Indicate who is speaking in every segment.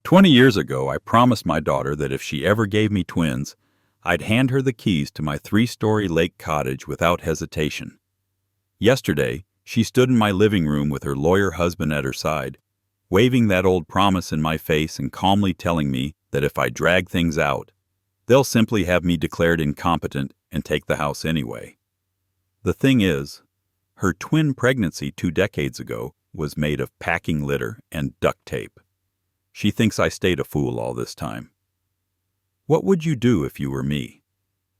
Speaker 1: 20 years ago, I promised my daughter that if she ever gave me twins, I'd hand her the keys to my 3-story lake cottage without hesitation. Yesterday, she stood in my living room with her lawyer husband at her side, waving that old promise in my face and calmly telling me that if I drag things out, they'll simply have me declared incompetent and take the house anyway. The thing is, her twin pregnancy 2 decades ago was made of packing litter and duct tape. She thinks I stayed a fool all this time. What would you do if you were me?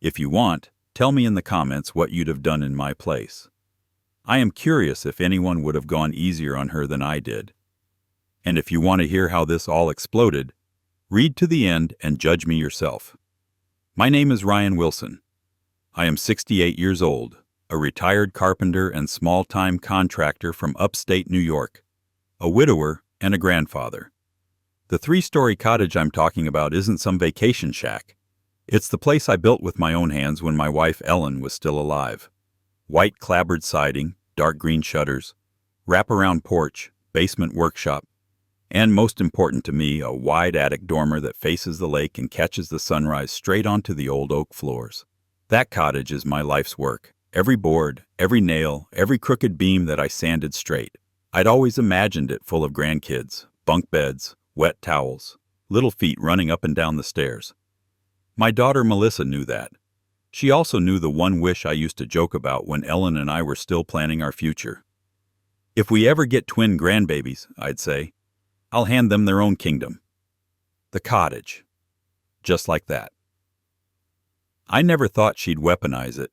Speaker 1: If you want, tell me in the comments what you'd have done in my place. I am curious if anyone would have gone easier on her than I did. And if you want to hear how this all exploded, read to the end and judge me yourself. My name is Ryan Wilson. I am 68 years old, a retired carpenter and small-time contractor from upstate New York, a widower and a grandfather. The 3-story cottage I'm talking about isn't some vacation shack. It's the place I built with my own hands when my wife Ellen was still alive. White clapboard siding, dark green shutters, wraparound porch, basement workshop, and most important to me, a wide attic dormer that faces the lake and catches the sunrise straight onto the old oak floors. That cottage is my life's work. Every board, every nail, every crooked beam that I sanded straight. I'd always imagined it full of grandkids, bunk beds, wet towels, little feet running up and down the stairs. My daughter Melissa knew that. She also knew the one wish I used to joke about when Ellen and I were still planning our future. If we ever get twin grandbabies, I'd say, I'll hand them their own kingdom. The cottage. Just like that. I never thought she'd weaponize it.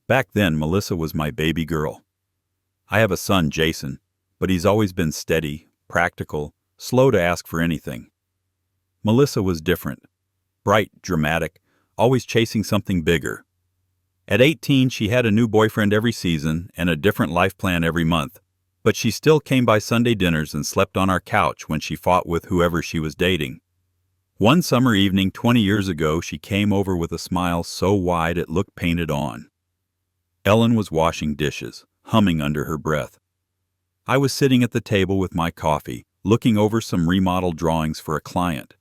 Speaker 1: Back then, Melissa was my baby girl. I have a son, Jason, but he's always been steady, practical, slow to ask for anything. Melissa was different. Bright, dramatic, always chasing something bigger. At 18, she had a new boyfriend every season and a different life plan every month, but she still came by Sunday dinners and slept on our couch when she fought with whoever she was dating. One summer evening 20 years ago, she came over with a smile so wide it looked painted on. Ellen was washing dishes, humming under her breath. I was sitting at the table with my coffee, looking over some remodeled drawings for a client.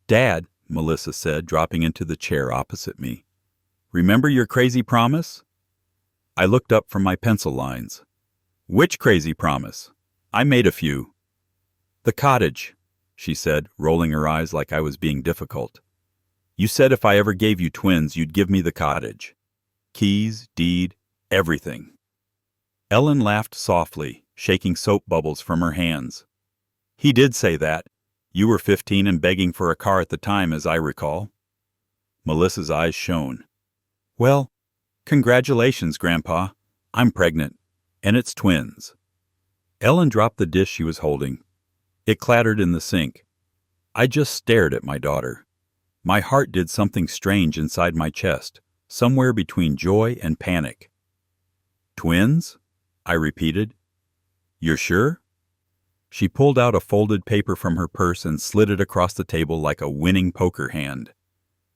Speaker 1: "Dad," Melissa said, dropping into the chair opposite me, "remember your crazy promise?" I looked up from my pencil lines. "Which crazy promise? I made a few." "The cottage," she said, rolling her eyes like I was being difficult. "You said if I ever gave you twins, you'd give me the cottage. Keys, deed, everything." Ellen laughed softly, shaking soap bubbles from her hands. "He did say that. You were 15 and begging for a car at the time, as I recall." Melissa's eyes shone. "Well, congratulations, Grandpa. I'm pregnant, and it's twins." Ellen dropped the dish she was holding. It clattered in the sink. I just stared at my daughter. My heart did something strange inside my chest, somewhere between joy and panic. "Twins?" I repeated. "You're sure?" She pulled out a folded paper from her purse and slid it across the table like a winning poker hand.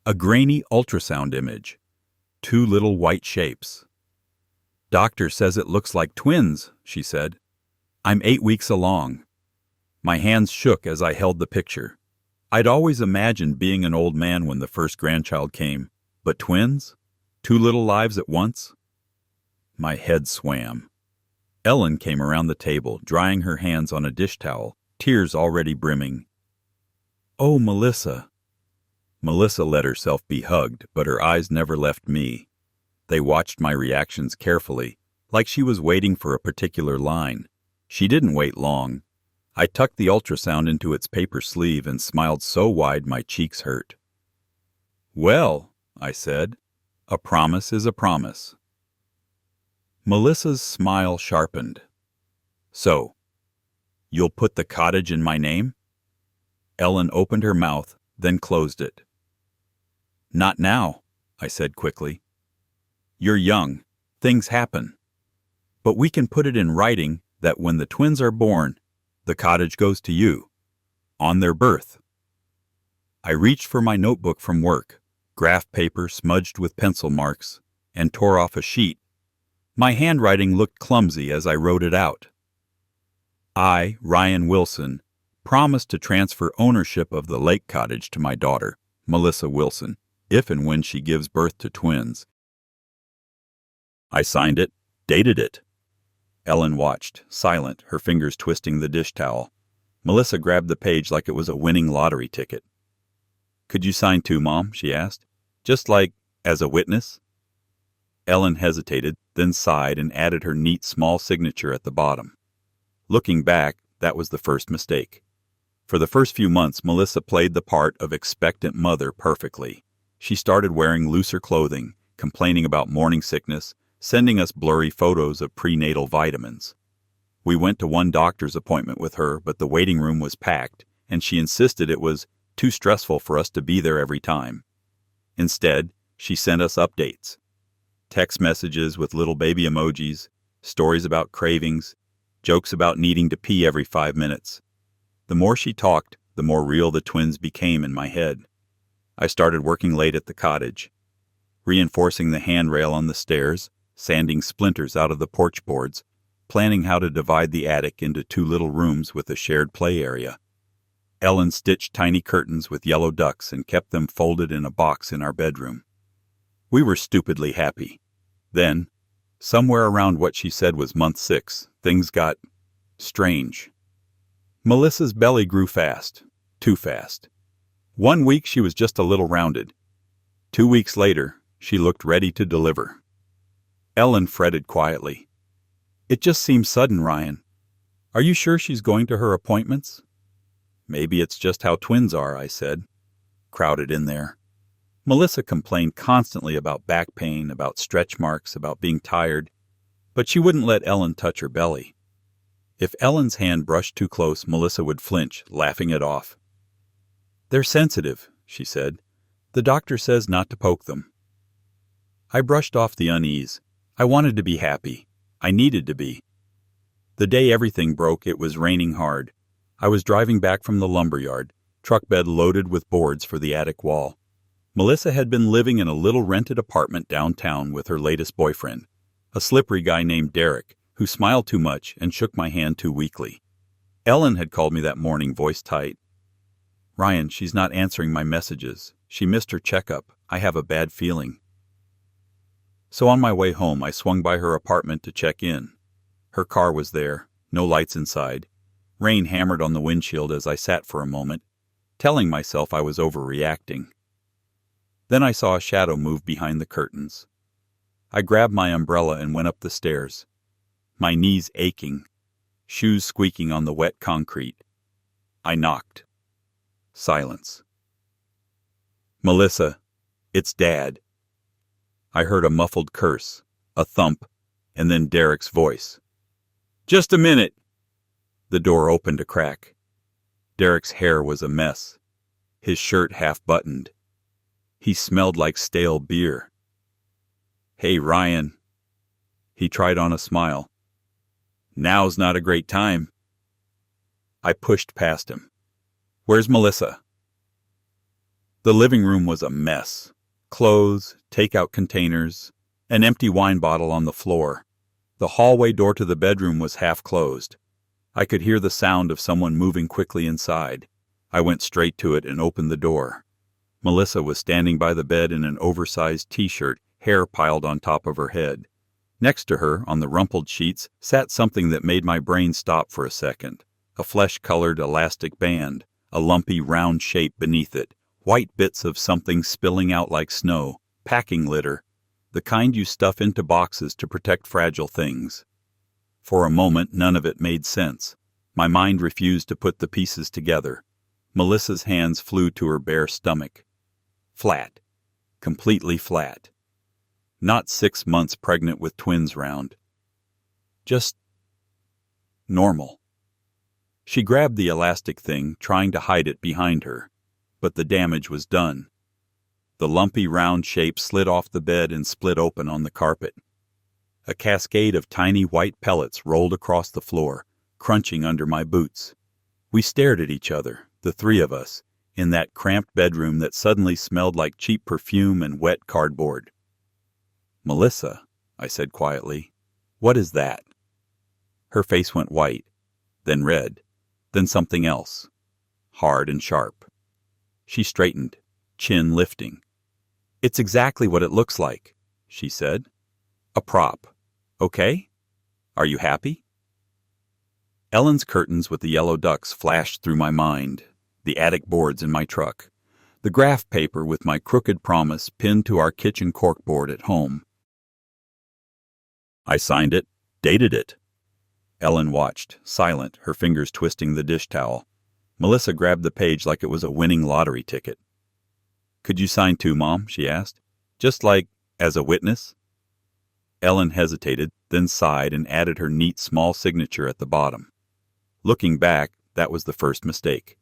Speaker 1: A grainy ultrasound image. 2 little white shapes. "Doctor says it looks like twins," she said. "I'm 8 weeks along." My hands shook as I held the picture. I'd always imagined being an old man when the first grandchild came, but twins? 2 little lives at once? My head swam. Ellen came around the table, drying her hands on a dish towel, tears already brimming. "Oh, Melissa." Melissa let herself be hugged, but her eyes never left me. They watched my reactions carefully, like she was waiting for a particular line. She didn't wait long. I tucked the ultrasound into its paper sleeve and smiled so wide my cheeks hurt. "Well," I said, "a promise is a promise." Melissa's smile sharpened. "So, you'll put the cottage in my name?" Ellen opened her mouth, then closed it. "Not now," I said quickly. "You're young. Things happen. But we can put it in writing that when the twins are born, the cottage goes to you. On their birth." I reached for my notebook from work, graph paper smudged with pencil marks, and tore off a sheet. My handwriting looked clumsy as I wrote it out. "I, Ryan Wilson, promised to transfer ownership of the lake cottage to my daughter, Melissa Wilson, if and when she gives birth to twins. I signed it, dated it. Ellen watched, silent, her fingers twisting the dish towel. Melissa grabbed the page like it was a winning lottery ticket. "Could you sign too, Mom?" she asked. "Just like, as a witness?" Ellen hesitated, then sighed and added her neat small signature at the bottom. Looking back, that was the first mistake. For the first few months, Melissa played the part of expectant mother perfectly. She started wearing looser clothing, complaining about morning sickness, sending us blurry photos of prenatal vitamins. We went to one doctor's appointment with her, but the waiting room was packed, and she insisted it was too stressful for us to be there every time. Instead, she sent us updates. Text messages with little baby emojis, stories about cravings, jokes about needing to pee every 5 minutes. The more she talked, the more real the twins became in my head. I started working late at the cottage, reinforcing the handrail on the stairs, sanding splinters out of the porch boards, planning how to divide the attic into 2 little rooms with a shared play area. Ellen stitched tiny curtains with yellow ducks and kept them folded in a box in our bedroom. We were stupidly happy. Then, somewhere around what she said was month 6, things got strange. Melissa's belly grew fast, too fast. 1 week she was just a little rounded. 2 weeks later, she looked ready to deliver. Ellen fretted quietly. "It just seems sudden, Ryan. Are you sure she's going to her appointments?" "Maybe it's just how twins are," I said, crowded in there. Melissa complained constantly about back pain, about stretch marks, about being tired, but she wouldn't let Ellen touch her belly. If Ellen's hand brushed too close, Melissa would flinch, laughing it off. "They're sensitive," she said. "The doctor says not to poke them." I brushed off the unease. I wanted to be happy. I needed to be. The day everything broke, it was raining hard. I was driving back from the lumberyard, truck bed loaded with boards for the attic wall. Melissa had been living in a little rented apartment downtown with her latest boyfriend, a slippery guy named Derek, who smiled too much and shook my hand too weakly. Ellen had called me that morning, voice tight. "Ryan, she's not answering my messages. She missed her checkup. I have a bad feeling." So on my way home, I swung by her apartment to check in. Her car was there, no lights inside. Rain hammered on the windshield as I sat for a moment, telling myself I was overreacting. Then I saw a shadow move behind the curtains. I grabbed my umbrella and went up the stairs, my knees aching, shoes squeaking on the wet concrete. I knocked. Silence. "Melissa, it's Dad." I heard a muffled curse, a thump, and then Derek's voice. "Just a minute." The door opened a crack. Derek's hair was a mess, his shirt half-buttoned. He smelled like stale beer. "Hey, Ryan." He tried on a smile. "Now's not a great time." I pushed past him. "Where's Melissa?" The living room was a mess. Clothes, takeout containers, an empty wine bottle on the floor. The hallway door to the bedroom was half closed. I could hear the sound of someone moving quickly inside. I went straight to it and opened the door. Melissa was standing by the bed in an oversized t-shirt, hair piled on top of her head. Next to her, on the rumpled sheets, sat something that made my brain stop for a second. A flesh-colored elastic band, a lumpy round shape beneath it, white bits of something spilling out like snow, packing litter, the kind you stuff into boxes to protect fragile things. For a moment, none of it made sense. My mind refused to put the pieces together. Melissa's hands flew to her bare stomach. Flat. Completely flat. Not 6 months pregnant with twins round. Just normal. She grabbed the elastic thing, trying to hide it behind her. But the damage was done. The lumpy round shape slid off the bed and split open on the carpet. A cascade of tiny white pellets rolled across the floor, crunching under my boots. We stared at each other, the 3 of us, in that cramped bedroom that suddenly smelled like cheap perfume and wet cardboard. "Melissa," I said quietly, "what is that?" Her face went white, then red, then something else. hard and sharp. She straightened, chin lifting. "It's exactly what it looks like," she said. "A prop. Okay? Are you happy?" Ellen's curtains with the yellow ducks flashed through my mind, the attic boards in my truck, the graph paper with my crooked promise pinned to our kitchen corkboard at home. I signed it, dated it. Ellen watched, silent, her fingers twisting the dish towel. Melissa grabbed the page like it was a winning lottery ticket. "Could you sign too, Mom?" she asked. "Just like, as a witness?" Ellen hesitated, then sighed and added her neat small signature at the bottom. Looking back, that was the first mistake.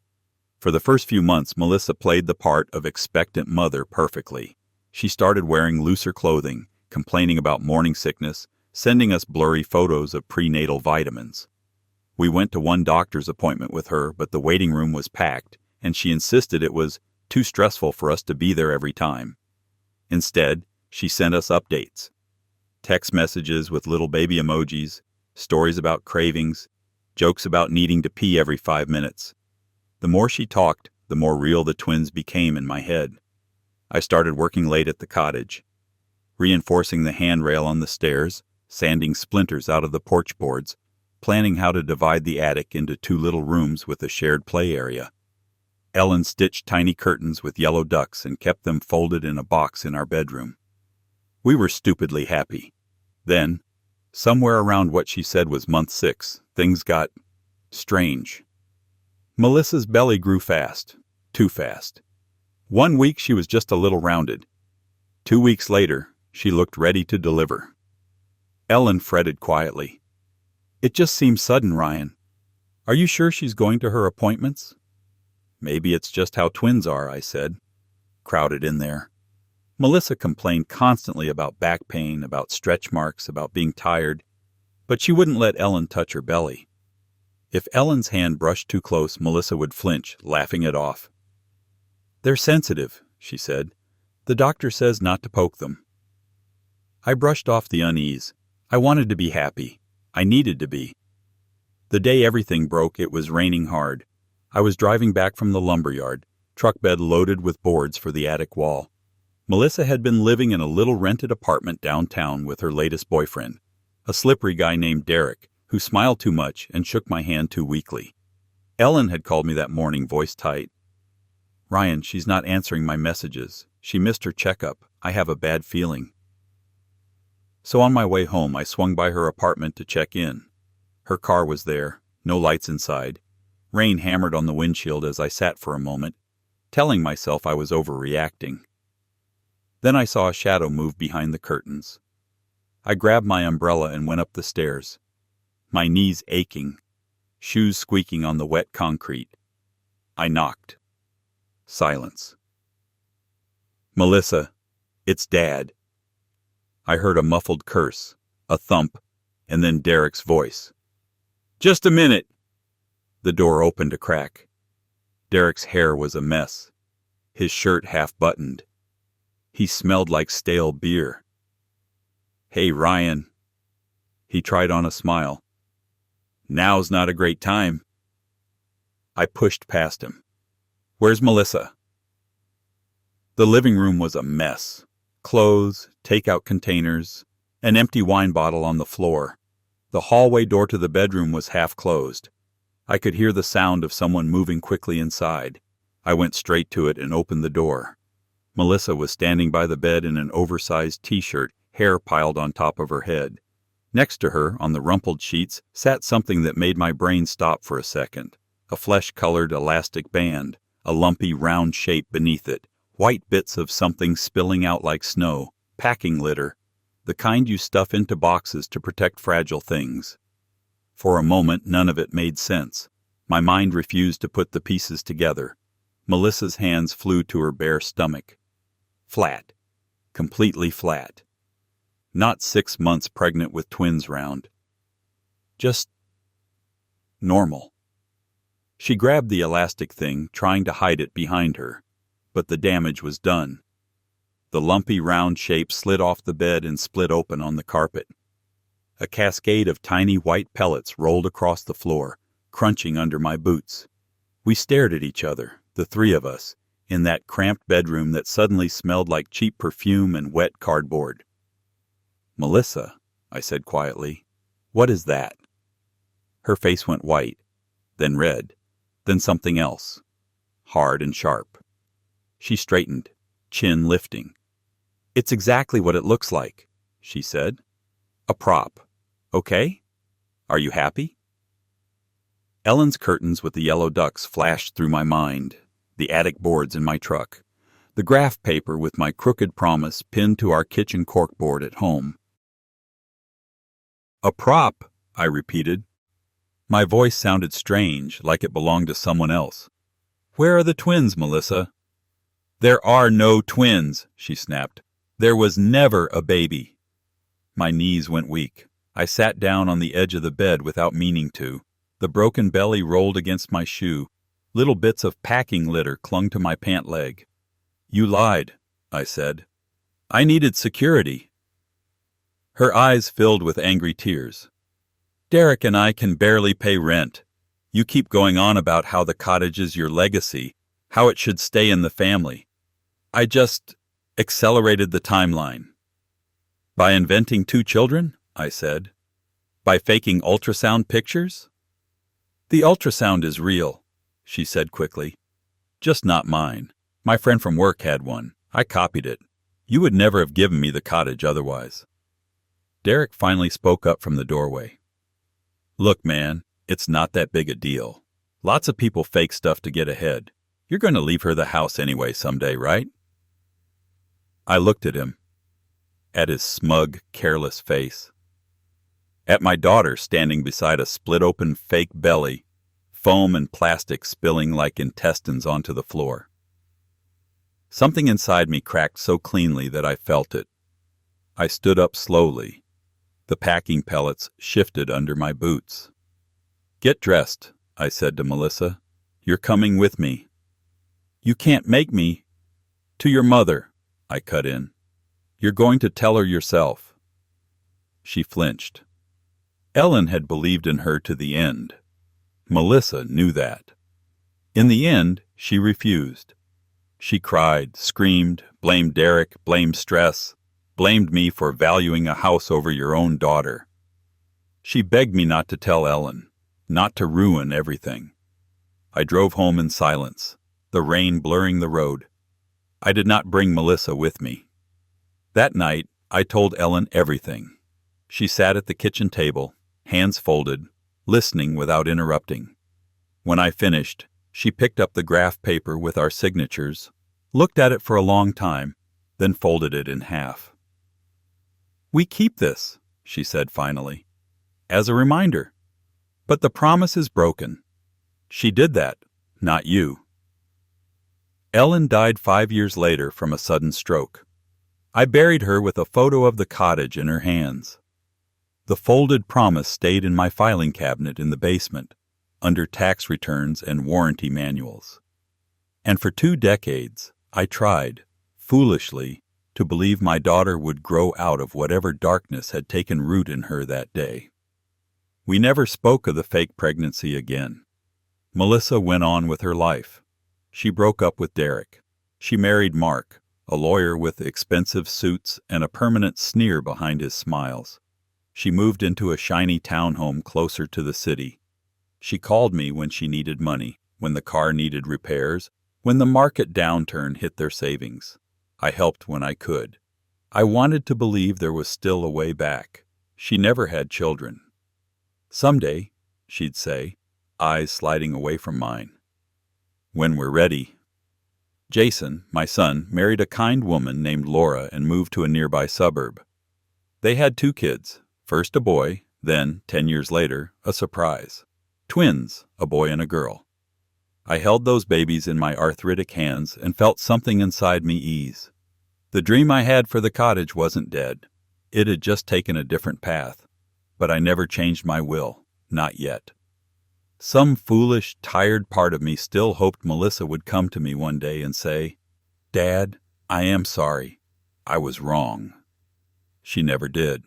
Speaker 1: For the first few months, Melissa played the part of expectant mother perfectly. She started wearing looser clothing, complaining about morning sickness, sending us blurry photos of prenatal vitamins. We went to one doctor's appointment with her, but the waiting room was packed, and she insisted it was too stressful for us to be there every time. Instead, she sent us updates. Text messages with little baby emojis, stories about cravings, jokes about needing to pee every 5 minutes. The more she talked, the more real the twins became in my head. I started working late at the cottage, reinforcing the handrail on the stairs, sanding splinters out of the porch boards, planning how to divide the attic into 2 little rooms with a shared play area. Ellen stitched tiny curtains with yellow ducks and kept them folded in a box in our bedroom. We were stupidly happy. Then, somewhere around what she said was month 6, things got strange. Melissa's belly grew fast, too fast. 1 week she was just a little rounded. 2 weeks later, she looked ready to deliver. Ellen fretted quietly. "It just seems sudden, Ryan. Are you sure she's going to her appointments?" "Maybe it's just how twins are," I said, crowded in there. Melissa complained constantly about back pain, about stretch marks, about being tired, but she wouldn't let Ellen touch her belly. If Ellen's hand brushed too close, Melissa would flinch, laughing it off. "They're sensitive," she said. "The doctor says not to poke them." I brushed off the unease. I wanted to be happy. I needed to be. The day everything broke, it was raining hard. I was driving back from the lumberyard, truck bed loaded with boards for the attic wall. Melissa had been living in a little rented apartment downtown with her latest boyfriend, a slippery guy named Derek, who smiled too much and shook my hand too weakly. Ellen had called me that morning, voice tight. "Ryan, she's not answering my messages. She missed her checkup. I have a bad feeling." So on my way home, I swung by her apartment to check in. Her car was there, no lights inside. Rain hammered on the windshield as I sat for a moment, telling myself I was overreacting. Then I saw a shadow move behind the curtains. I grabbed my umbrella and went up the stairs, my knees aching, shoes squeaking on the wet concrete. I knocked. Silence. "Melissa, it's Dad." I heard a muffled curse, a thump, and then Derek's voice. "Just a minute." The door opened a crack. Derek's hair was a mess, his shirt half-buttoned. He smelled like stale beer. "Hey, Ryan." He tried on a smile. "Now's not a great time." I pushed past him. "Where's Melissa?" The living room was a mess. Clothes, takeout containers, an empty wine bottle on the floor. The hallway door to the bedroom was half closed. I could hear the sound of someone moving quickly inside. I went straight to it and opened the door. Melissa was standing by the bed in an oversized t-shirt, hair piled on top of her head. Next to her, on the rumpled sheets, sat something that made my brain stop for a second. A flesh-colored elastic band, a lumpy round shape beneath it, white bits of something spilling out like snow, packing litter, the kind you stuff into boxes to protect fragile things. For a moment, none of it made sense. My mind refused to put the pieces together. Melissa's hands flew to her bare stomach. Flat. Completely flat. Not 6 months pregnant with twins round. Just normal. She grabbed the elastic thing, trying to hide it behind her, but the damage was done. The lumpy round shape slid off the bed and split open on the carpet. A cascade of tiny white pellets rolled across the floor, crunching under my boots. We stared at each other, the three of us, in that cramped bedroom that suddenly smelled like cheap perfume and wet cardboard. "Melissa," I said quietly, "what is that?" Her face went white, then red, then something else, hard and sharp. She straightened, chin lifting. "It's exactly what it looks like," she said. "A prop. Okay? Are you happy?" Ellen's curtains with the yellow ducks flashed through my mind, the attic boards in my truck, the graph paper with my crooked promise pinned to our kitchen corkboard at home. "A prop," I repeated. My voice sounded strange, like it belonged to someone else. "Where are the twins, Melissa?" "There are no twins," she snapped. "There was never a baby." My knees went weak. I sat down on the edge of the bed without meaning to. The broken belly rolled against my shoe. Little bits of packing litter clung to my pant leg. "You lied," I said. "I needed security." Her eyes filled with angry tears. "Derek and I can barely pay rent. You keep going on about how the cottage is your legacy, how it should stay in the family. I just accelerated the timeline." "By inventing 2 children?" I said. "By faking ultrasound pictures?" "The ultrasound is real," she said quickly. "Just not mine. My friend from work had one. I copied it. You would never have given me the cottage otherwise." Derek finally spoke up from the doorway. "Look, man, it's not that big a deal. Lots of people fake stuff to get ahead. You're going to leave her the house anyway someday, right?" I looked at him, at his smug, careless face, at my daughter standing beside a split-open fake belly, foam and plastic spilling like intestines onto the floor. Something inside me cracked so cleanly that I felt it. I stood up slowly. The packing pellets shifted under my boots. "Get dressed," I said to Melissa. "You're coming with me." "You can't make me." "To your mother," I cut in. "You're going to tell her yourself." She flinched. Ellen had believed in her to the end. Melissa knew that. In the end, she refused. She cried, screamed, blamed Derek, blamed stress, blamed me for valuing a house over your own daughter. She begged me not to tell Ellen, not to ruin everything. I drove home in silence, the rain blurring the road. I did not bring Melissa with me. That night, I told Ellen everything. She sat at the kitchen table, hands folded, listening without interrupting. When I finished, she picked up the graph paper with our signatures, looked at it for a long time, then folded it in half. "We keep this," she said finally, "as a reminder. But the promise is broken. She did that, not you." Ellen died 5 years later from a sudden stroke. I buried her with a photo of the cottage in her hands. The folded promise stayed in my filing cabinet in the basement, under tax returns and warranty manuals. And for 2 decades, I tried, foolishly, to believe my daughter would grow out of whatever darkness had taken root in her that day. We never spoke of the fake pregnancy again. Melissa went on with her life. She broke up with Derek. She married Mark, a lawyer with expensive suits and a permanent sneer behind his smiles. She moved into a shiny townhome closer to the city. She called me when she needed money, when the car needed repairs, when the market downturn hit their savings. I helped when I could. I wanted to believe there was still a way back. She never had children. "Someday," she'd say, eyes sliding away from mine. "When we're ready." Jason, my son, married a kind woman named Laura and moved to a nearby suburb. They had 2 kids, first a boy, then, 10 years later, a surprise. Twins, a boy and a girl. I held those babies in my arthritic hands and felt something inside me ease. The dream I had for the cottage wasn't dead. It had just taken a different path. But I never changed my will, not yet. Some foolish, tired part of me still hoped Melissa would come to me one day and say, "Dad, I am sorry. I was wrong." She never did.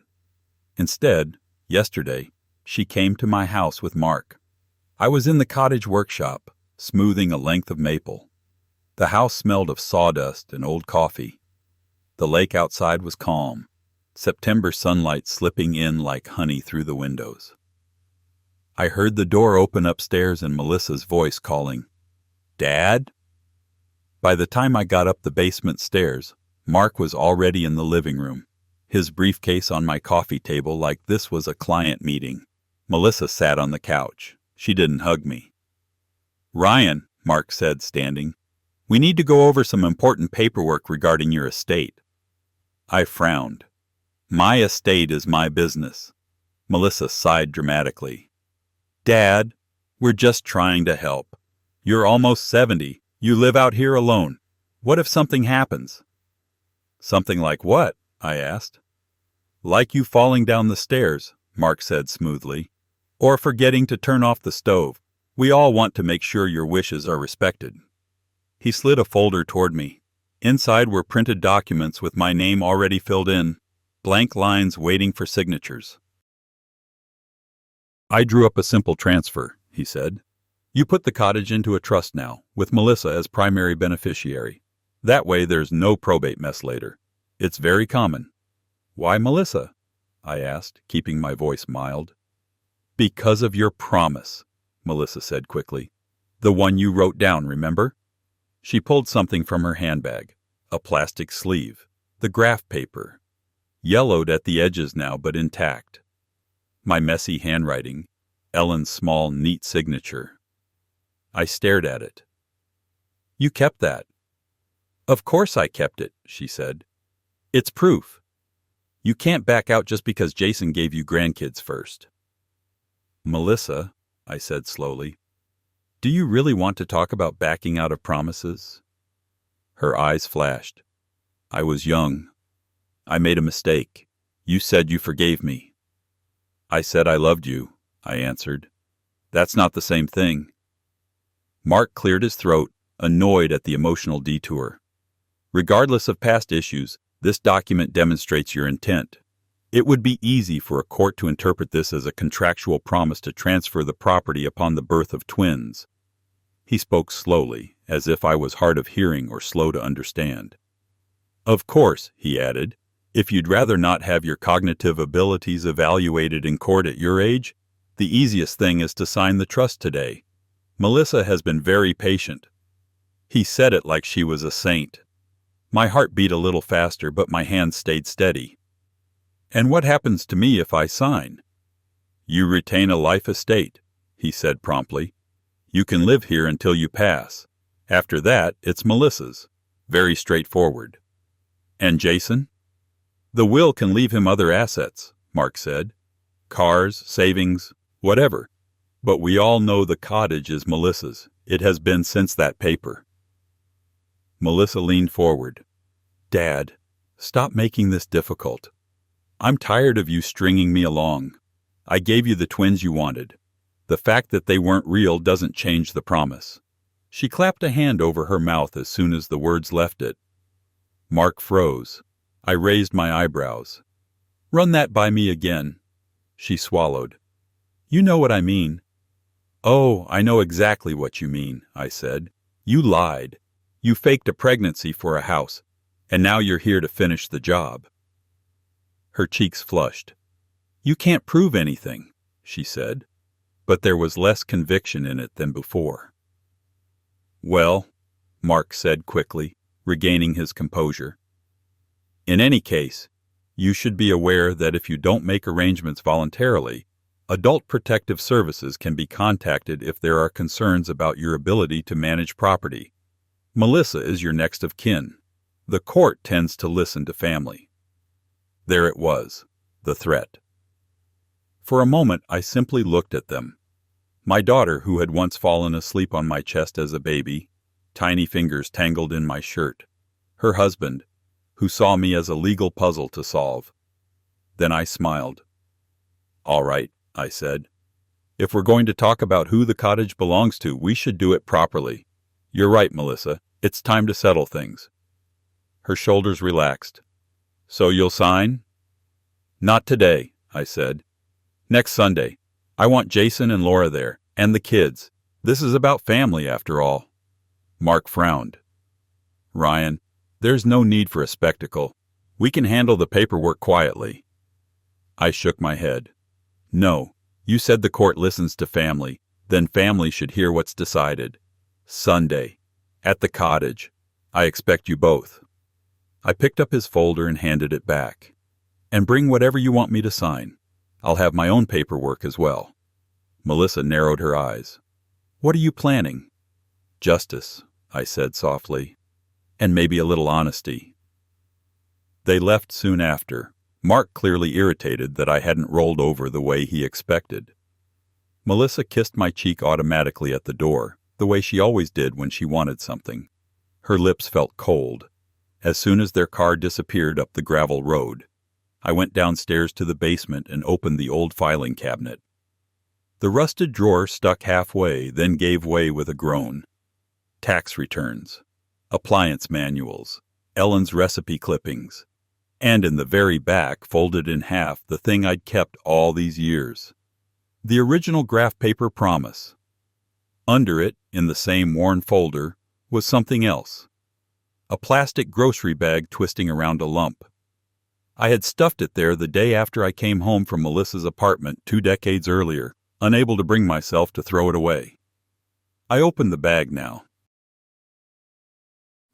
Speaker 1: Instead, yesterday, she came to my house with Mark. I was in the cottage workshop, smoothing a length of maple. The house smelled of sawdust and old coffee. The lake outside was calm, September sunlight slipping in like honey through the windows. I heard the door open upstairs and Melissa's voice calling, "Dad?" By the time I got up the basement stairs, Mark was already in the living room, his briefcase on my coffee table like this was a client meeting. Melissa sat on the couch. She didn't hug me. "Ryan," Mark said, standing, "we need to go over some important paperwork regarding your estate." I frowned. "My estate is my business." Melissa sighed dramatically. "Dad, we're just trying to help. You're almost 70. You live out here alone. What if something happens?" "Something like what?" I asked. "Like you falling down the stairs," Mark said smoothly, "or forgetting to turn off the stove. We all want to make sure your wishes are respected." He slid a folder toward me. Inside were printed documents with my name already filled in, blank lines waiting for signatures. "I drew up a simple transfer," he said. "You put the cottage into a trust now, with Melissa as primary beneficiary. That way there's no probate mess later. It's very common." "Why Melissa?" I asked, keeping my voice mild. "Because of your promise," Melissa said quickly. "The one you wrote down, remember?" She pulled something from her handbag, a plastic sleeve, the graph paper, yellowed at the edges now but intact. My messy handwriting, Ellen's small, neat signature. I stared at it. "You kept that?" "Of course I kept it," she said. "It's proof. You can't back out just because Jason gave you grandkids first." "Melissa," I said slowly, "do you really want to talk about backing out of promises?" Her eyes flashed. "I was young. I made a mistake. You said you forgave me." "I said I loved you," I answered. "That's not the same thing." Mark cleared his throat, annoyed at the emotional detour. "Regardless of past issues, this document demonstrates your intent. It would be easy for a court to interpret this as a contractual promise to transfer the property upon the birth of twins." He spoke slowly, as if I was hard of hearing or slow to understand. "Of course," he added, "if you'd rather not have your cognitive abilities evaluated in court at your age, the easiest thing is to sign the trust today. Melissa has been very patient." He said it like she was a saint. My heart beat a little faster, but my hand stayed steady. "And what happens to me if I sign?" "You retain a life estate," he said promptly. "You can live here until you pass. After that, it's Melissa's. Very straightforward." "And Jason?" "The will can leave him other assets," Mark said. "Cars, savings, whatever. But we all know the cottage is Melissa's. It has been since that paper." Melissa leaned forward. "Dad, stop making this difficult. I'm tired of you stringing me along. I gave you the twins you wanted. The fact that they weren't real doesn't change the promise." She clapped a hand over her mouth as soon as the words left it. Mark froze. I raised my eyebrows. "Run that by me again." She swallowed. "You know what I mean." "Oh, I know exactly what you mean," I said. "You lied. You faked a pregnancy for a house, and now you're here to finish the job." Her cheeks flushed. "You can't prove anything," she said, but there was less conviction in it than before. "Well," Mark said quickly, regaining his composure, "in any case, you should be aware that if you don't make arrangements voluntarily, Adult Protective Services can be contacted if there are concerns about your ability to manage property. Melissa is your next of kin. The court tends to listen to family." There it was, the threat. For a moment I simply looked at them. My daughter, who had once fallen asleep on my chest as a baby, tiny fingers tangled in my shirt. Her husband, who saw me as a legal puzzle to solve. Then I smiled. "All right," I said. "If we're going to talk about who the cottage belongs to, we should do it properly. You're right, Melissa. It's time to settle things." Her shoulders relaxed. "So you'll sign?" "Not today," I said. "Next Sunday. I want Jason and Laura there, and the kids. This is about family, after all. Mark frowned. Ryan, there's no need for a spectacle. We can handle the paperwork quietly. I shook my head. No, you said the court listens to family, then family should hear what's decided. Sunday. At the cottage. I expect you both. I picked up his folder and handed it back. And bring whatever you want me to sign. I'll have my own paperwork as well. Melissa narrowed her eyes. What are you planning? Justice, I said softly. And maybe a little honesty. They left soon after, Mark clearly irritated that I hadn't rolled over the way he expected. Melissa kissed my cheek automatically at the door, the way she always did when she wanted something. Her lips felt cold. As soon as their car disappeared up the gravel road, I went downstairs to the basement and opened the old filing cabinet. The rusted drawer stuck halfway, then gave way with a groan. Tax returns, appliance manuals, Ellen's recipe clippings, and in the very back, folded in half, the thing I'd kept all these years. The original graph paper promise. Under it, in the same worn folder, was something else. A plastic grocery bag twisting around a lump. I had stuffed it there the day after I came home from Melissa's apartment 2 decades earlier, unable to bring myself to throw it away. I opened the bag now.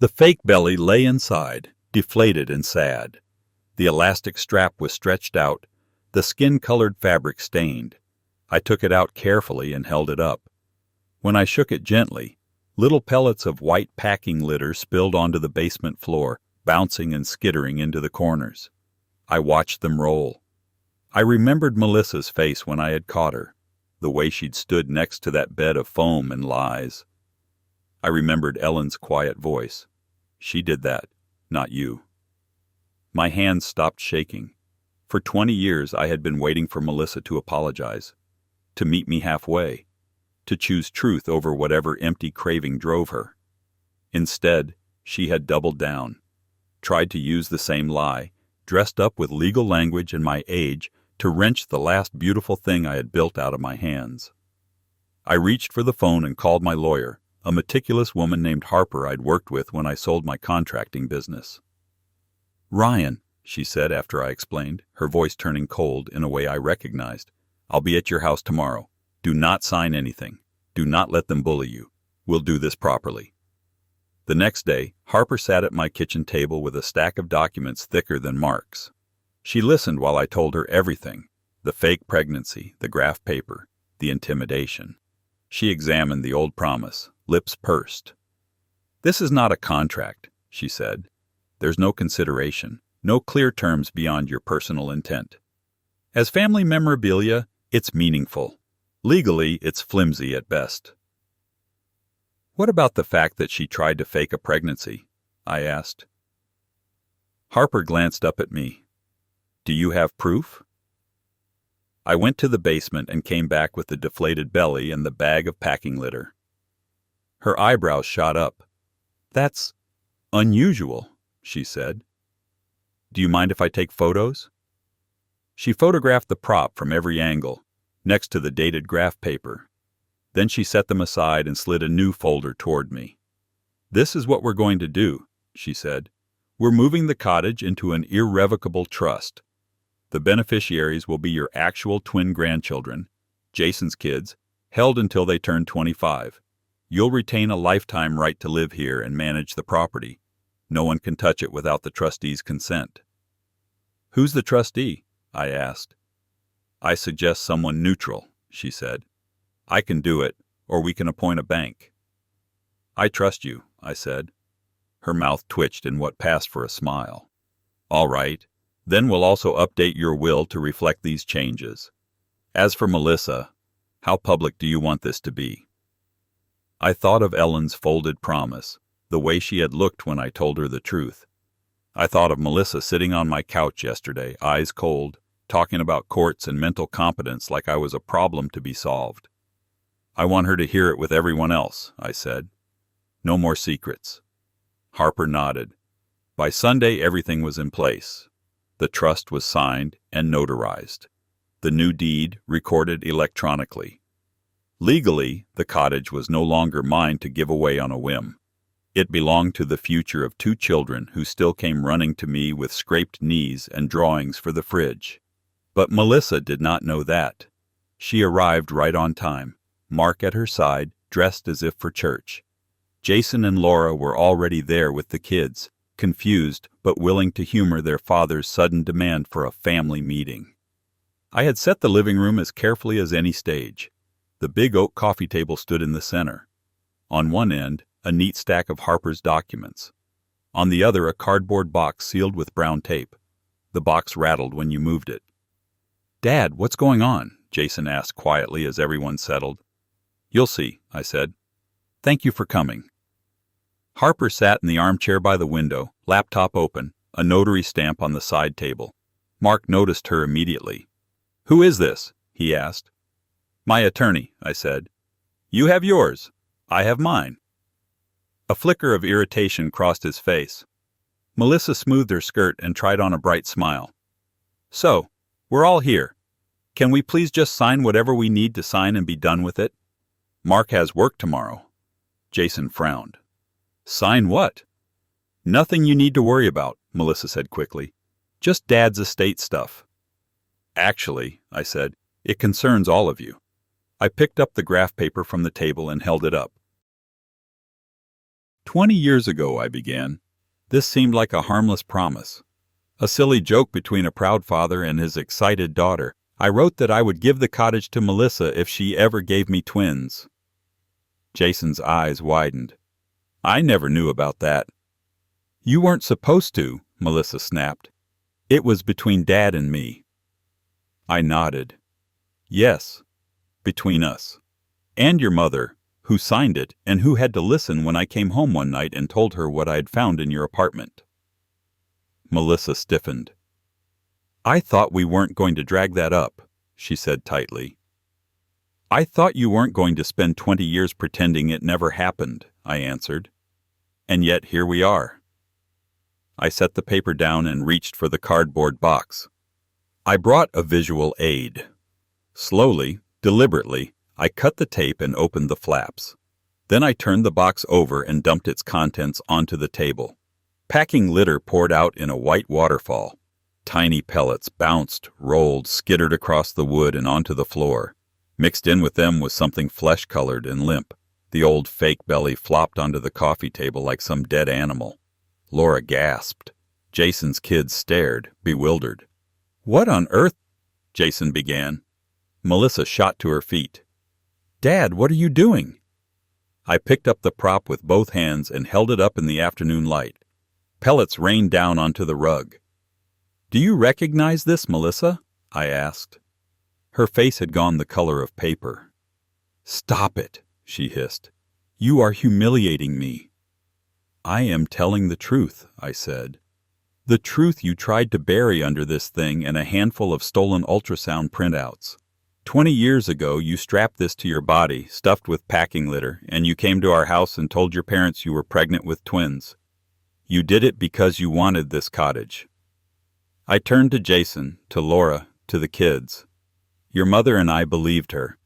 Speaker 1: The fake belly lay inside, deflated and sad. The elastic strap was stretched out, the skin-colored fabric stained. I took it out carefully and held it up. When I shook it gently, little pellets of white packing litter spilled onto the basement floor, bouncing and skittering into the corners. I watched them roll. I remembered Melissa's face when I had caught her, the way she'd stood next to that bed of foam and lies. I remembered Ellen's quiet voice. She did that, not you. My hands stopped shaking. For 20 years I had been waiting for Melissa to apologize, to meet me halfway, to choose truth over whatever empty craving drove her. Instead, she had doubled down, tried to use the same lie, dressed up with legal language and my age, to wrench the last beautiful thing I had built out of my hands. I reached for the phone and called my lawyer, a meticulous woman named Harper I'd worked with when I sold my contracting business. Ryan, she said after I explained, her voice turning cold in a way I recognized, I'll be at your house tomorrow. Do not sign anything. Do not let them bully you. We'll do this properly. The next day, Harper sat at my kitchen table with a stack of documents thicker than Mark's. She listened while I told her everything, the fake pregnancy, the graph paper, the intimidation. She examined the old promise, lips pursed. This is not a contract, she said. There's no consideration, no clear terms beyond your personal intent. As family memorabilia, it's meaningful. Legally, it's flimsy at best. What about the fact that she tried to fake a pregnancy? I asked. Harper glanced up at me. Do you have proof? I went to the basement and came back with the deflated belly and the bag of packing litter. Her eyebrows shot up. That's unusual, she said. Do you mind if I take photos? She photographed the prop from every angle, next to the dated graph paper. Then she set them aside and slid a new folder toward me. This is what we're going to do, she said. We're moving the cottage into an irrevocable trust. The beneficiaries will be your actual twin grandchildren, Jason's kids, held until they turn 25. You'll retain a lifetime right to live here and manage the property. No one can touch it without the trustee's consent. Who's the trustee? I asked. I suggest someone neutral, she said. I can do it, or we can appoint a bank. I trust you, I said. Her mouth twitched in what passed for a smile. All right, then we'll also update your will to reflect these changes. As for Melissa, how public do you want this to be? I thought of Ellen's folded promise, the way she had looked when I told her the truth. I thought of Melissa sitting on my couch yesterday, eyes cold, talking about courts and mental competence like I was a problem to be solved. I want her to hear it with everyone else, I said. No more secrets. Harper nodded. By Sunday, everything was in place. The trust was signed and notarized. The new deed recorded electronically. Legally, the cottage was no longer mine to give away on a whim. It belonged to the future of 2 children who still came running to me with scraped knees and drawings for the fridge. But Melissa did not know that. She arrived right on time, Mark at her side, dressed as if for church. Jason and Laura were already there with the kids, confused but willing to humor their father's sudden demand for a family meeting. I had set the living room as carefully as any stage. The big oak coffee table stood in the center. On one end, a neat stack of Harper's documents. On the other, a cardboard box sealed with brown tape. The box rattled when you moved it. "Dad, what's going on?" Jason asked quietly as everyone settled. "You'll see," I said. "Thank you for coming." Harper sat in the armchair by the window, laptop open, a notary stamp on the side table. Mark noticed her immediately. "Who is this?" he asked. "My attorney," I said. "You have yours. I have mine." A flicker of irritation crossed his face. Melissa smoothed her skirt and tried on a bright smile. "So, we're all here. Can we please just sign whatever we need to sign and be done with it? Mark has work tomorrow." Jason frowned. "Sign what?" "Nothing you need to worry about," Melissa said quickly. "Just Dad's estate stuff." "Actually," I said, "it concerns all of you." I picked up the graph paper from the table and held it up. 20 years ago, I began. This seemed like a harmless promise. A silly joke between a proud father and his excited daughter. I wrote that I would give the cottage to Melissa if she ever gave me twins. Jason's eyes widened. "I never knew about that." "You weren't supposed to," Melissa snapped. "It was between Dad and me." I nodded. "Yes, between us. And your mother, who signed it and who had to listen when I came home one night and told her what I had found in your apartment." Melissa stiffened. "I thought we weren't going to drag that up," she said tightly. "I thought you weren't going to spend 20 years pretending it never happened," I answered. "And yet here we are." I set the paper down and reached for the cardboard box. I brought a visual aid. Slowly, deliberately, I cut the tape and opened the flaps. Then I turned the box over and dumped its contents onto the table. Packing litter poured out in a white waterfall. Tiny pellets bounced, rolled, skittered across the wood and onto the floor. Mixed in with them was something flesh-colored and limp. The old fake belly flopped onto the coffee table like some dead animal. Laura gasped. Jason's kids stared, bewildered. "What on earth?" Jason began. Melissa shot to her feet. "Dad, what are you doing?" I picked up the prop with both hands and held it up in the afternoon light. Pellets rained down onto the rug. "Do you recognize this, Melissa?" I asked. Her face had gone the color of paper. "Stop it," she hissed. "You are humiliating me." "I am telling the truth," I said. "The truth you tried to bury under this thing and a handful of stolen ultrasound printouts. 20 years ago, you strapped this to your body, stuffed with packing litter, and you came to our house and told your parents you were pregnant with twins. You did it because you wanted this cottage." I turned to Jason, to Laura, to the kids. Your mother and I believed her.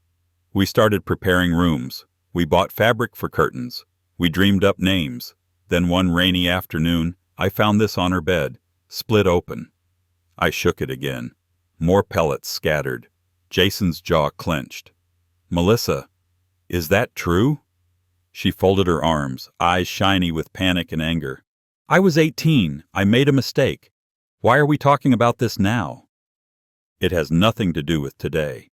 Speaker 1: We started preparing rooms. We bought fabric for curtains. We dreamed up names. Then one rainy afternoon, I found this on her bed, split open. I shook it again. More pellets scattered. Jason's jaw clenched. "Melissa, is that true?" She folded her arms, eyes shiny with panic and anger. "I was 18. I made a mistake. Why are we talking about this now?" "It has nothing to do with today."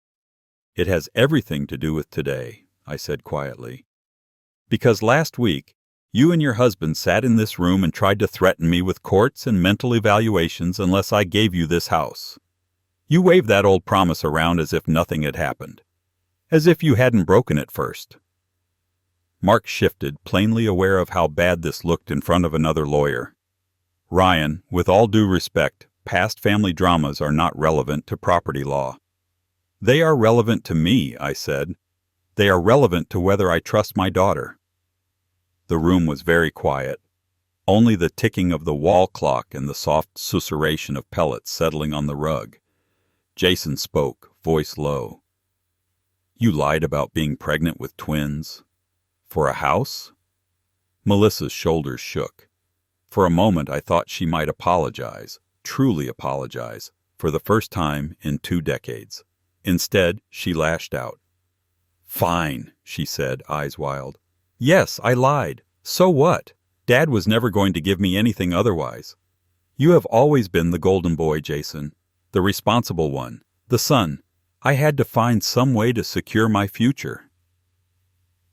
Speaker 1: "It has everything to do with today," I said quietly. "Because last week, you and your husband sat in this room and tried to threaten me with courts and mental evaluations unless I gave you this house. You waved that old promise around as if nothing had happened. As if you hadn't broken it first." Mark shifted, plainly aware of how bad this looked in front of another lawyer. "Ryan, with all due respect, past family dramas are not relevant to property law." "They are relevant to me," I said. "They are relevant to whether I trust my daughter." The room was very quiet. Only the ticking of the wall clock and the soft susurration of pellets settling on the rug. Jason spoke, voice low. You lied about being pregnant with twins. For a house? Melissa's shoulders shook. For a moment I thought she might apologize, truly apologize, for the first time in 2 decades. Instead, she lashed out. "Fine," she said, eyes wild. "Yes, I lied. So what? Dad was never going to give me anything otherwise. You have always been the golden boy, Jason. The responsible one. The son. I had to find some way to secure my future."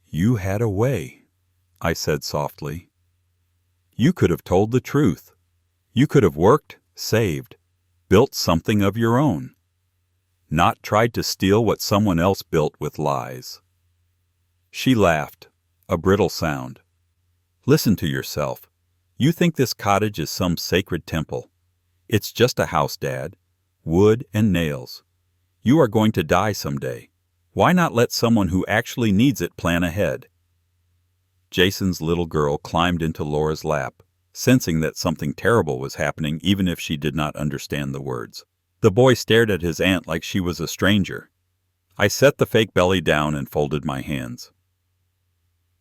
Speaker 1: "You had a way," I said softly. "You could have told the truth. You could have worked, saved, built something of your own. Not tried to steal what someone else built with lies." She laughed, a brittle sound. "Listen to yourself. You think this cottage is some sacred temple. It's just a house, Dad. Wood and nails. You are going to die someday. Why not let someone who actually needs it plan ahead?" Jason's little girl climbed into Laura's lap, sensing that something terrible was happening even if she did not understand the words. The boy stared at his aunt like she was a stranger. I set the fake belly down and folded my hands.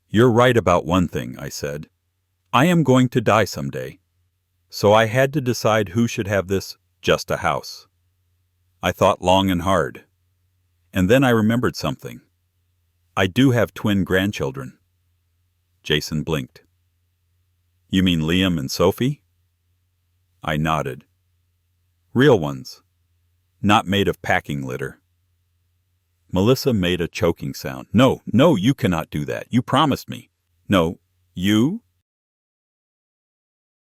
Speaker 1: "You're right about one thing," I said. "I am going to die someday. So I had to decide who should have this just a house." I thought long and hard. And then I remembered something. I do have twin grandchildren. Jason blinked. "You mean Liam and Sophie?" I nodded. "Real ones. Not made of packing litter." Melissa made a choking sound. No, you cannot do that. You promised me." "No, you?"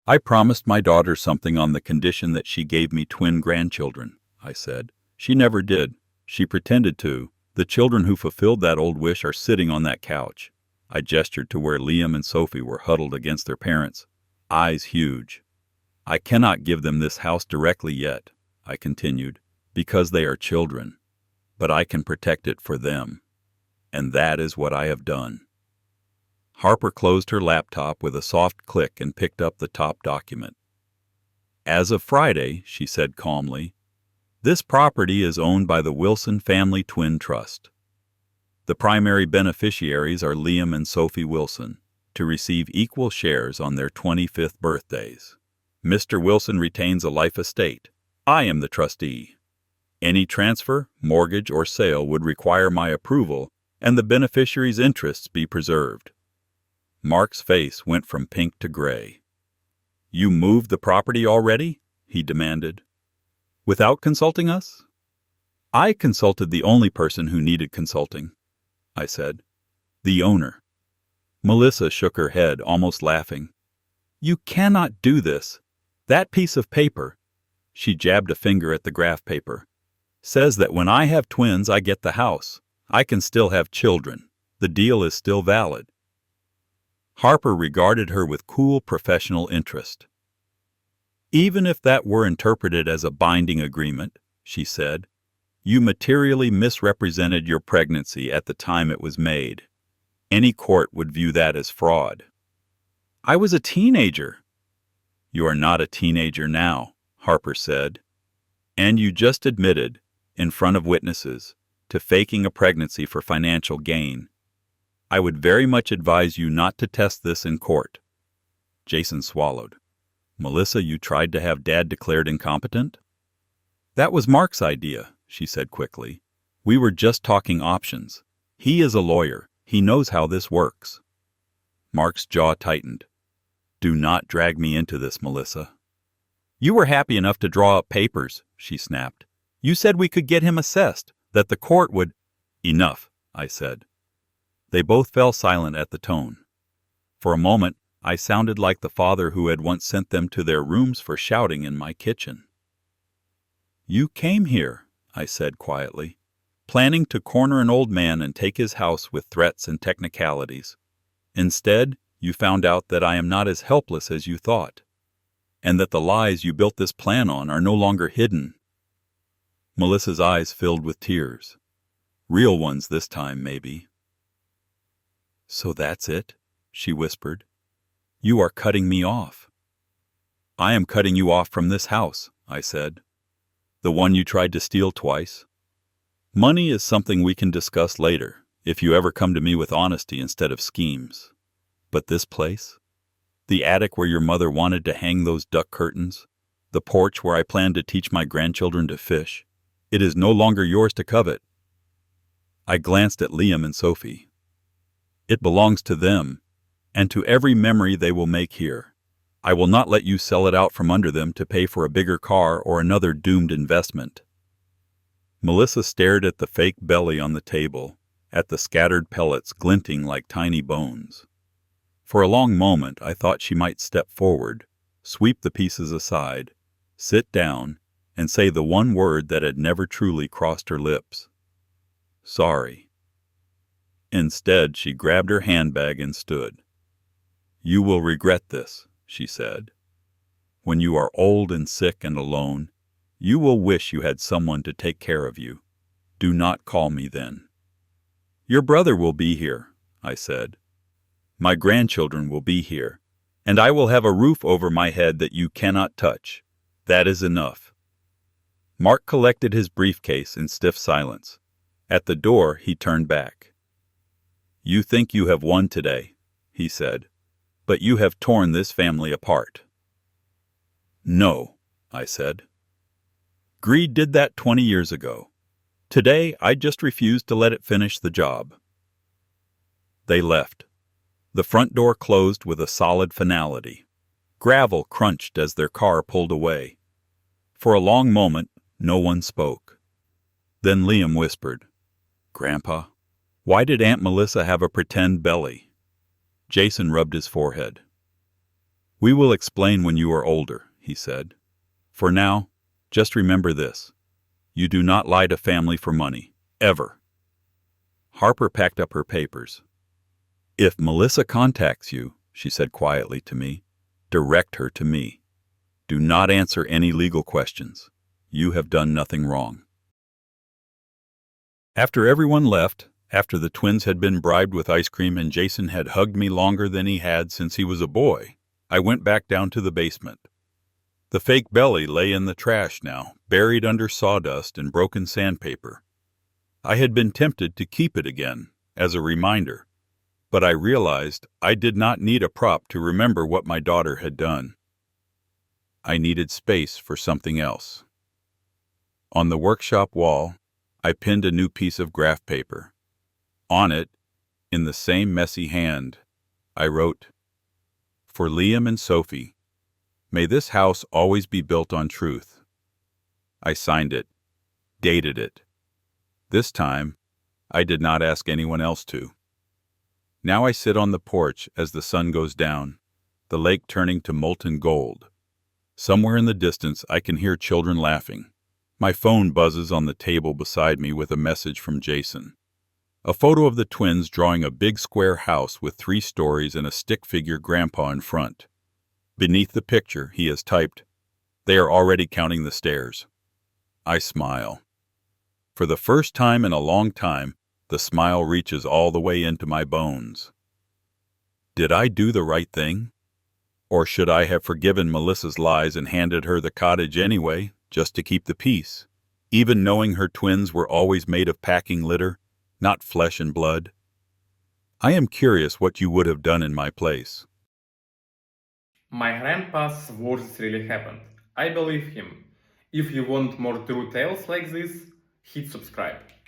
Speaker 1: "I promised my daughter something on the condition that she gave me twin grandchildren," I said. "She never did. She pretended to. The children who fulfilled that old wish are sitting on that couch." I gestured to where Liam and Sophie were huddled against their parents, eyes huge. "I cannot give them this house directly yet," I continued, "because they are children. But I can protect it for them. And that is what I have done." Harper closed her laptop with a soft click and picked up the top document. "As of Friday," she said calmly, "this property is owned by the Wilson Family Twin Trust. The primary beneficiaries are Liam and Sophie Wilson, to receive equal shares on their 25th birthdays. Mr. Wilson retains a life estate. I am the trustee. Any transfer, mortgage, or sale would require my approval, and the beneficiaries' interests be preserved." Mark's face went from pink to gray. "You moved the property already?" he demanded. "Without consulting us?" "I consulted the only person who needed consulting," I said. "The owner." Melissa shook her head, almost laughing. "You cannot do this. That piece of paper," she jabbed a finger at the graph paper, "says that when I have twins I get the house. I can still have children. The deal is still valid." Harper regarded her with cool professional interest. "Even if that were interpreted as a binding agreement," she said, "you materially misrepresented your pregnancy at the time it was made. Any court would view that as fraud." "I was a teenager." "You are not a teenager now," Harper said. "And you just admitted, in front of witnesses, to faking a pregnancy for financial gain. I would very much advise you not to test this in court." Jason swallowed. "Melissa, you tried to have Dad declared incompetent?" "That was Mark's idea," she said quickly. "We were just talking options. He is a lawyer. He knows how this works." Mark's jaw tightened. "Do not drag me into this, Melissa." "You were happy enough to draw up papers," she snapped. "You said we could get him assessed, that the court would—" "Enough," I said. They both fell silent at the tone. For a moment, I sounded like the father who had once sent them to their rooms for shouting in my kitchen. "You came here," I said quietly, "planning to corner an old man and take his house with threats and technicalities. Instead, you found out that I am not as helpless as you thought, and that the lies you built this plan on are no longer hidden." Melissa's eyes filled with tears. Real ones this time, maybe. "So that's it?" she whispered. "You are cutting me off." "I am cutting you off from this house," I said. "The one you tried to steal twice." Money is something we can discuss later, if you ever come to me with honesty instead of schemes. But this place? The attic where your mother wanted to hang those duck curtains? The porch where I planned to teach my grandchildren to fish? It is no longer yours to covet. I glanced at Liam and Sophie. It belongs to them, and to every memory they will make here. I will not let you sell it out from under them to pay for a bigger car or another doomed investment. Melissa stared at the fake belly on the table, at the scattered pellets glinting like tiny bones. For a long moment I thought she might step forward, sweep the pieces aside, sit down, and say the one word that had never truly crossed her lips. Sorry. Instead, she grabbed her handbag and stood. You will regret this, she said. When you are old and sick and alone, you will wish you had someone to take care of you. Do not call me then. Your brother will be here, I said. My grandchildren will be here, and I will have a roof over my head that you cannot touch. That is enough. Mark collected his briefcase in stiff silence. At the door, he turned back. You think you have won today, he said, but you have torn this family apart. No, I said. Greed did that 20 years ago. Today, I just refuse to let it finish the job. They left. The front door closed with a solid finality. Gravel crunched as their car pulled away. For a long moment, no one spoke. Then Liam whispered, Grandpa, why did Aunt Melissa have a pretend belly? Jason rubbed his forehead. We will explain when you are older, he said. For now, just remember this. You do not lie to family for money, ever. Harper packed up her papers. If Melissa contacts you, she said quietly to me, direct her to me. Do not answer any legal questions. You have done nothing wrong. After everyone left, after the twins had been bribed with ice cream and Jason had hugged me longer than he had since he was a boy, I went back down to the basement. The fake belly lay in the trash now, buried under sawdust and broken sandpaper. I had been tempted to keep it again, as a reminder, but I realized I did not need a prop to remember what my daughter had done. I needed space for something else. On the workshop wall, I pinned a new piece of graph paper. On it, in the same messy hand, I wrote, For Liam and Sophie, may this house always be built on truth. I signed it, dated it. This time, I did not ask anyone else to. Now I sit on the porch as the sun goes down, the lake turning to molten gold. Somewhere in the distance, I can hear children laughing. My phone buzzes on the table beside me with a message from Jason. A photo of the twins drawing a big square house with 3 stories and a stick figure grandpa in front. Beneath the picture, he has typed, They are already counting the stairs. I smile. For the first time in a long time, the smile reaches all the way into my bones. Did I do the right thing? Or should I have forgiven Melissa's lies and handed her the cottage anyway, just to keep the peace, even knowing her twins were always made of packing litter, not flesh and blood? I am curious what you would have done in my place.
Speaker 2: My grandpa's words really happened. I believe him. If you want more true tales like this, hit subscribe.